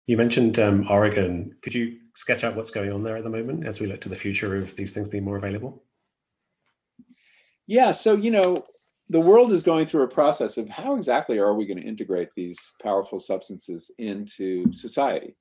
You mentioned Oregon. Could you sketch out what's going on there at the moment as we look to the future of these things being more available? Yeah, so the world is going through a process of how exactly are we going to integrate these powerful substances into society.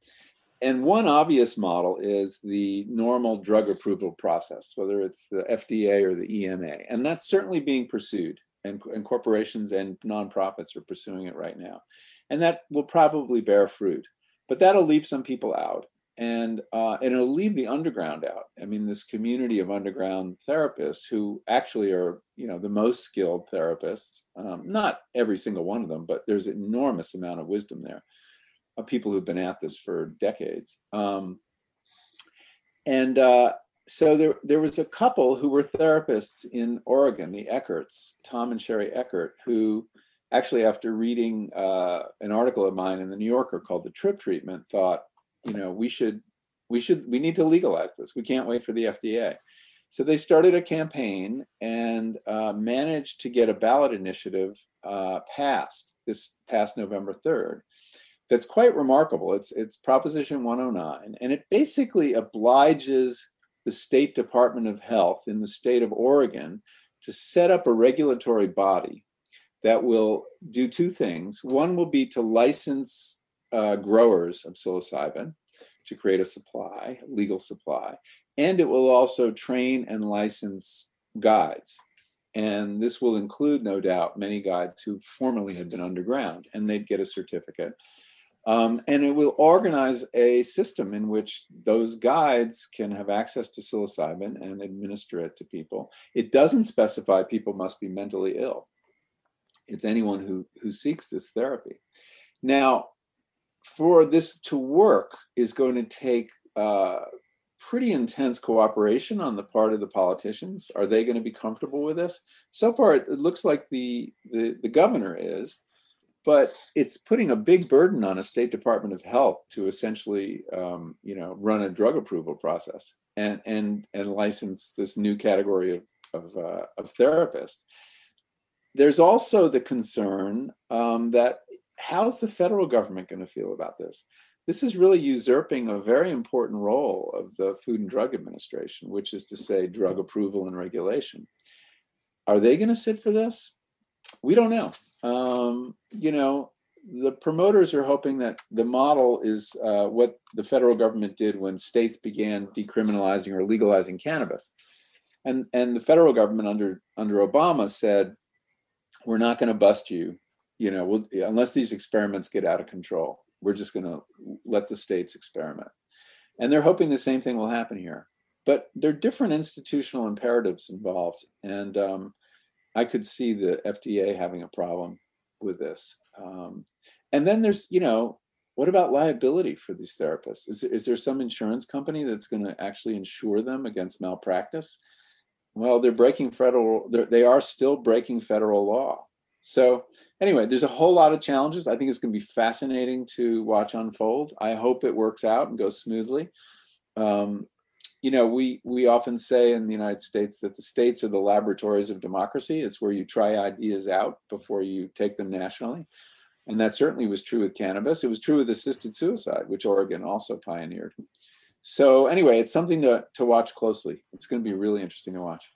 And one obvious model is the normal drug approval process, whether it's the FDA or the EMA. And that's certainly being pursued, and corporations and nonprofits are pursuing it right now. And that will probably bear fruit, but that'll leave some people out. And it'll leave the underground out. I mean, this community of underground therapists who actually are, the most skilled therapists. Not every single one of them, but there's an enormous amount of wisdom there of people who've been at this for decades. So there was a couple who were therapists in Oregon, the Eckerts, Tom and Sherry Eckert, who actually, after reading an article of mine in the New Yorker called "The Trip Treatment," thought, we need to legalize this. We can't wait for the FDA. So they started a campaign and managed to get a ballot initiative passed this past November 3rd. That's quite remarkable. It's Proposition 109, and it basically obliges the State Department of Health in the state of Oregon to set up a regulatory body that will do two things. One will be to license growers of psilocybin to create a supply, legal supply, and it will also train and license guides. And this will include, no doubt, many guides who formerly had been underground, and they'd get a certificate. And it will organize a system in which those guides can have access to psilocybin and administer it to people. It doesn't specify people must be mentally ill. It's anyone who seeks this therapy. Now, for this to work is going to take pretty intense cooperation on the part of the politicians. Are they going to be comfortable with this? So far, it looks like the governor is, but it's putting a big burden on a State Department of Health to essentially, run a drug approval process and license this new category of therapists. There's also the concern that how's the federal government going to feel about this? This is really usurping a very important role of the Food and Drug Administration, which is to say drug approval and regulation. Are they going to sit for this? We don't know. The promoters are hoping that the model is what the federal government did when states began decriminalizing or legalizing cannabis. And the federal government under Obama said, we're not going to bust you, unless these experiments get out of control. We're just going to let the states experiment. And they're hoping the same thing will happen here. But there are different institutional imperatives involved. And I could see the FDA having a problem with this. And then there's, what about liability for these therapists? Is there some insurance company that's going to actually insure them against malpractice? Well, they are still breaking federal law. So anyway, there's a whole lot of challenges. I think it's going to be fascinating to watch unfold. I hope it works out and goes smoothly. We often say in the United States that the states are the laboratories of democracy. It's where you try ideas out before you take them nationally. And that certainly was true with cannabis. It was true with assisted suicide, which Oregon also pioneered. So anyway, it's something to watch closely. It's going to be really interesting to watch.